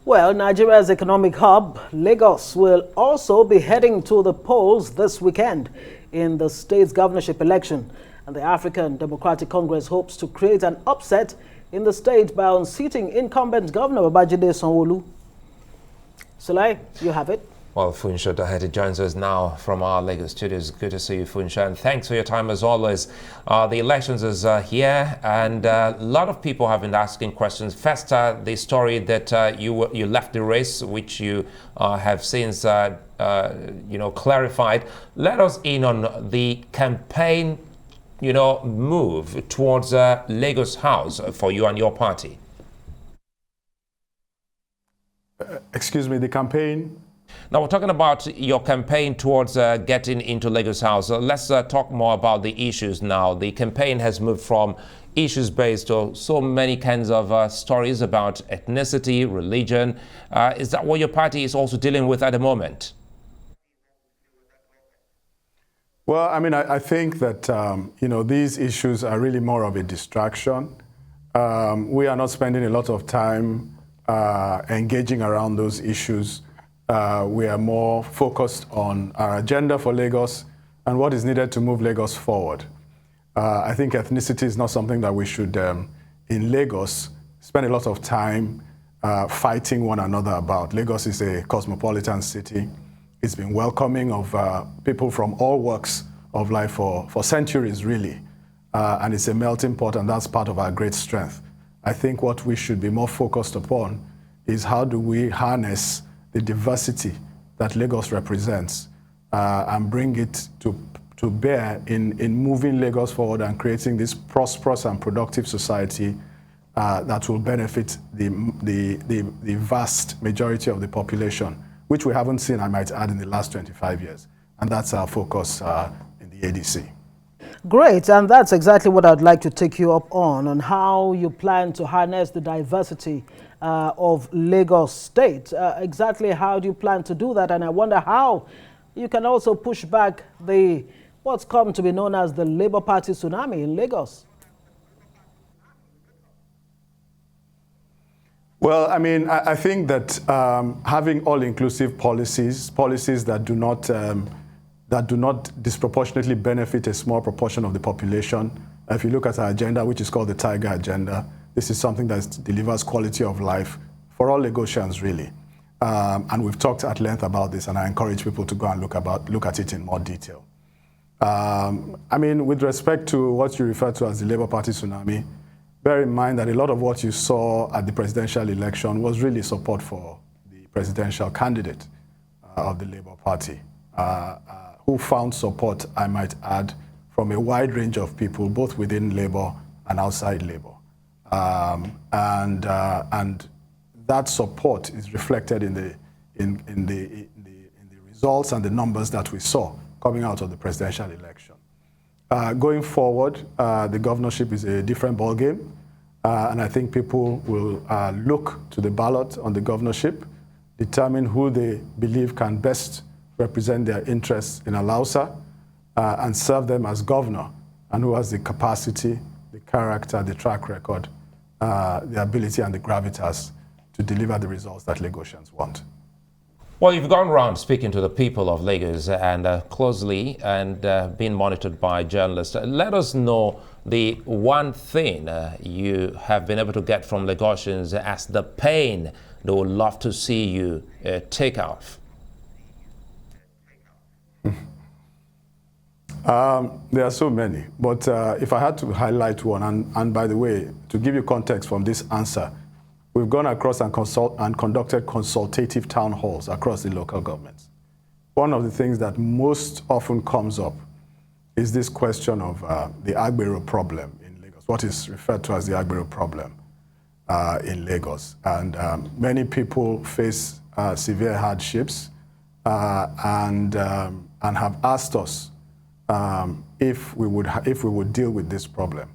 Well, Nigeria's economic hub, Lagos, will also be heading to the polls this weekend in the state's governorship election. And the African Democratic Congress hopes to create an upset in the state by unseating incumbent Governor Babajide Sanwo-Olu. Soleil, you have it. Well, Funso Doherty joins us now from our Lagos studios. Good to see you, Funso, and thanks for your time as always. The elections is here, and a lot of people have been asking questions. First, the story that you left the race, which you have since clarified. Let us in on the campaign, move towards Lagos House for you and your party. Excuse me, the campaign. Now, we're talking about your campaign towards getting into Lagos House. Let's talk more about the issues now. The campaign has moved from issues-based to so many kinds of stories about ethnicity, religion. Is that what your party is also dealing with at the moment? Well, I mean, I think that, these issues are really more of a distraction. We are not spending a lot of time engaging around those issues. We are more focused on our agenda for Lagos and what is needed to move Lagos forward. I think ethnicity is not something that we should, in Lagos, spend a lot of time fighting one another about. Lagos is a cosmopolitan city. It's been welcoming of people from all walks of life for centuries, really. And it's a melting pot, and that's part of our great strength. I think what we should be more focused upon is how do we harness the diversity that Lagos represents and bring it to bear in moving Lagos forward and creating this prosperous and productive society that will benefit the vast majority of the population, which we haven't seen, I might add, in the last 25 years. And that's our focus in the ADC. Great, and that's exactly what I'd like to take you up on how you plan to harness the diversity of Lagos State. Exactly how do you plan to do that? And I wonder how you can also push back what's come to be known as the Labour Party tsunami in Lagos. Well, I mean, I think that having all-inclusive policies that do not disproportionately benefit a small proportion of the population. If you look at our agenda, which is called the Tiger Agenda, this is something that delivers quality of life for all Lagosians, really. And we've talked at length about this, and I encourage people to go and look at it in more detail. I mean, with respect to what you refer to as the Labour Party tsunami, bear in mind that a lot of what you saw at the presidential election was really support for the presidential candidate of the Labour Party, who found support, I might add, from a wide range of people, both within Labour and outside Labour. And that support is reflected in the results and the numbers that we saw coming out of the presidential election. Going forward, the governorship is a different ballgame, and I think people will look to the ballot on the governorship, determine who they believe can best represent their interests in Alausa and serve them as governor, and who has the capacity, the character, the track record, the ability and the gravitas to deliver the results that Lagosians want. Well, you've gone around speaking to the people of Lagos and closely and being monitored by journalists. Let us know the one thing you have been able to get from Lagosians as the pain they would love to see you take off. There are so many, but if I had to highlight one, and by the way, to give you context from this answer, we've gone across and conducted consultative town halls across the local governments. One of the things that most often comes up is this question of the Agbero problem in Lagos, what is referred to as the Agbero problem in Lagos. And many people face severe hardships and have asked us if we would deal with this problem.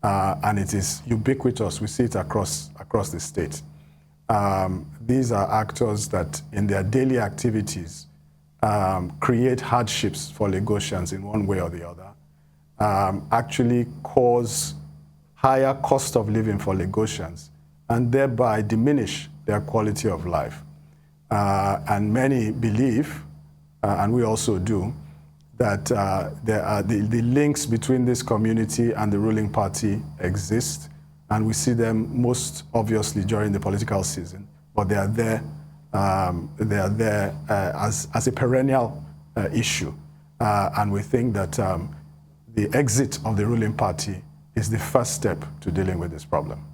And it is ubiquitous. We see it across the state. These are actors that in their daily activities create hardships for Lagosians in one way or the other, actually cause higher cost of living for Lagosians, and thereby diminish their quality of life. And many believe, and we also do, that the links between this community and the ruling party exist, and we see them most obviously during the political season, but they are there as a perennial issue. And we think that the exit of the ruling party is the first step to dealing with this problem.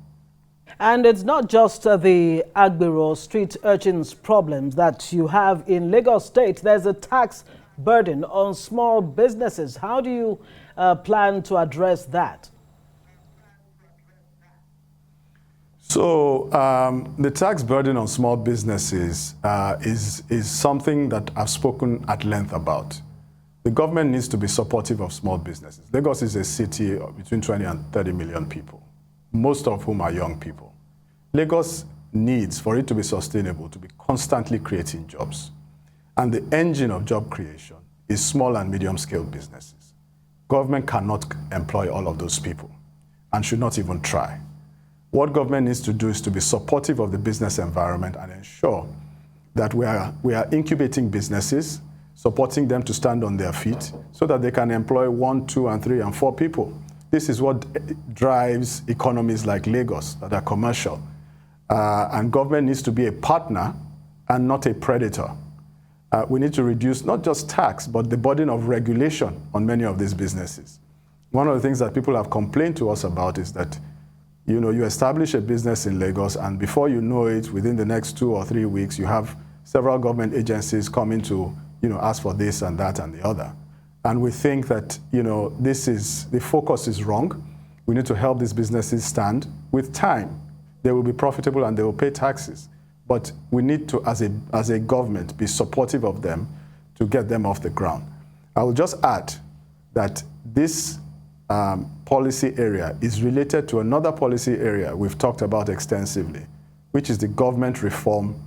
And it's not just the Agbero street urchins problems that you have in Lagos State. There's a tax burden on small businesses. How do you plan to address that? So the tax burden on small businesses is something that I've spoken at length about. The government needs to be supportive of small businesses. Lagos is a city of between 20 and 30 million people, most of whom are young people. Lagos needs, for it to be sustainable, to be constantly creating jobs. And the engine of job creation is small and medium-scale businesses. Government cannot employ all of those people and should not even try. What government needs to do is to be supportive of the business environment and ensure that we are incubating businesses, supporting them to stand on their feet so that they can employ 1, 2, and 3, and 4 people. This is what drives economies like Lagos that are commercial. And government needs to be a partner and not a predator. We need to reduce not just tax, but the burden of regulation on many of these businesses. One of the things that people have complained to us about is that, you know, you establish a business in Lagos, and before you know it, within the next 2 or 3 weeks, you have several government agencies coming to, you know, ask for this and that and the other. And we think that, you know, the focus is wrong. We need to help these businesses stand. With time, they will be profitable and they will pay taxes. But we need to, as a government, be supportive of them to get them off the ground. I will just add that this policy area is related to another policy area we've talked about extensively, which is the government reform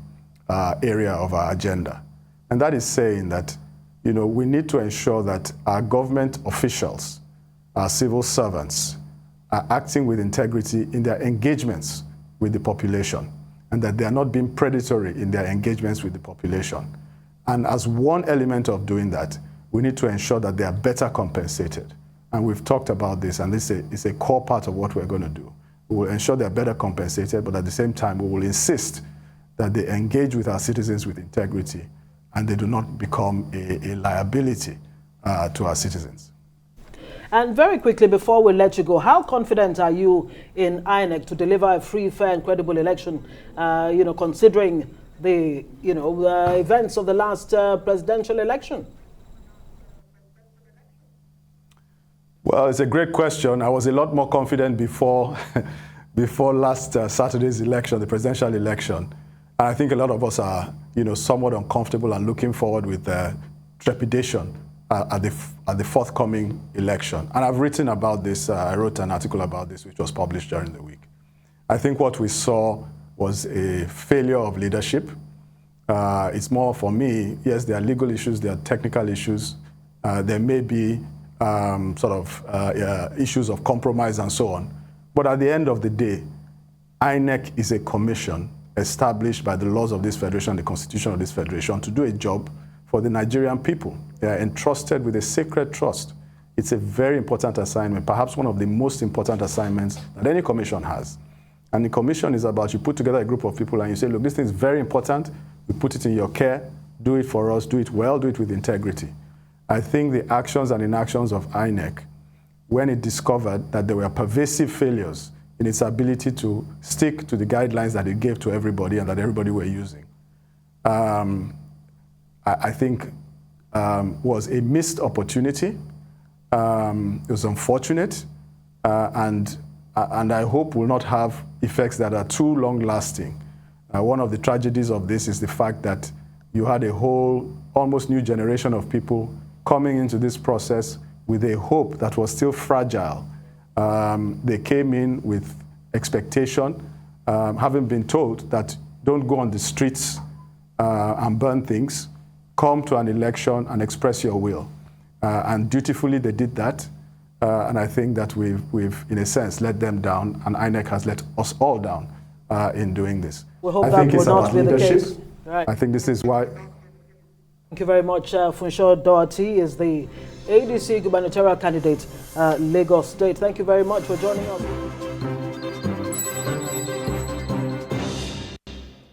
area of our agenda. And that is saying that, you know, we need to ensure that our government officials, our civil servants, are acting with integrity in their engagements with the population, and that they are not being predatory in their engagements with the population. And as one element of doing that, we need to ensure that they are better compensated. And we've talked about this, and this is a core part of what we're going to do. We will ensure they're better compensated, but at the same time, we will insist that they engage with our citizens with integrity and they do not become a liability to our citizens. And very quickly, before we let you go, how confident are you in INEC to deliver a free, fair, and credible election, you know, considering the, you know, events of the last presidential election? Well, it's a great question. I was a lot more confident before, before last Saturday's election, the presidential election. And I think a lot of us are, you know, somewhat uncomfortable and looking forward with trepidation at the forthcoming election. And I've written about this. I wrote an article about this, which was published during the week. I think what we saw was a failure of leadership. It's more, for me, yes, there are legal issues, there are technical issues. There may be issues of compromise and so on. But at the end of the day, INEC is a commission established by the laws of this federation, the constitution of this federation, to do a job for the Nigerian people. They are entrusted with a sacred trust. It's a very important assignment, perhaps one of the most important assignments that any commission has. And the commission is about, you put together a group of people and you say, look, this thing is very important. We put it in your care. Do it for us. Do it well. Do it with integrity. I think the actions and inactions of INEC, when it discovered that there were pervasive failures in its ability to stick to the guidelines that it gave to everybody and that everybody were using, I think was a missed opportunity. It was unfortunate, and I hope will not have effects that are too long-lasting. One of the tragedies of this is the fact that you had a whole, almost new generation of people coming into this process with a hope that was still fragile. They came in with expectation, having been told that don't go on the streets and burn things, come to an election and express your will. And dutifully they did that. And I think that we've, in a sense, let them down, and INEC has let us all down in doing this. We hope I that think will it's not about be the leadership. case. Right. I think this is why. Thank you very much. Funso Doherty is the ADC gubernatorial candidate, Lagos State. Thank you very much for joining us.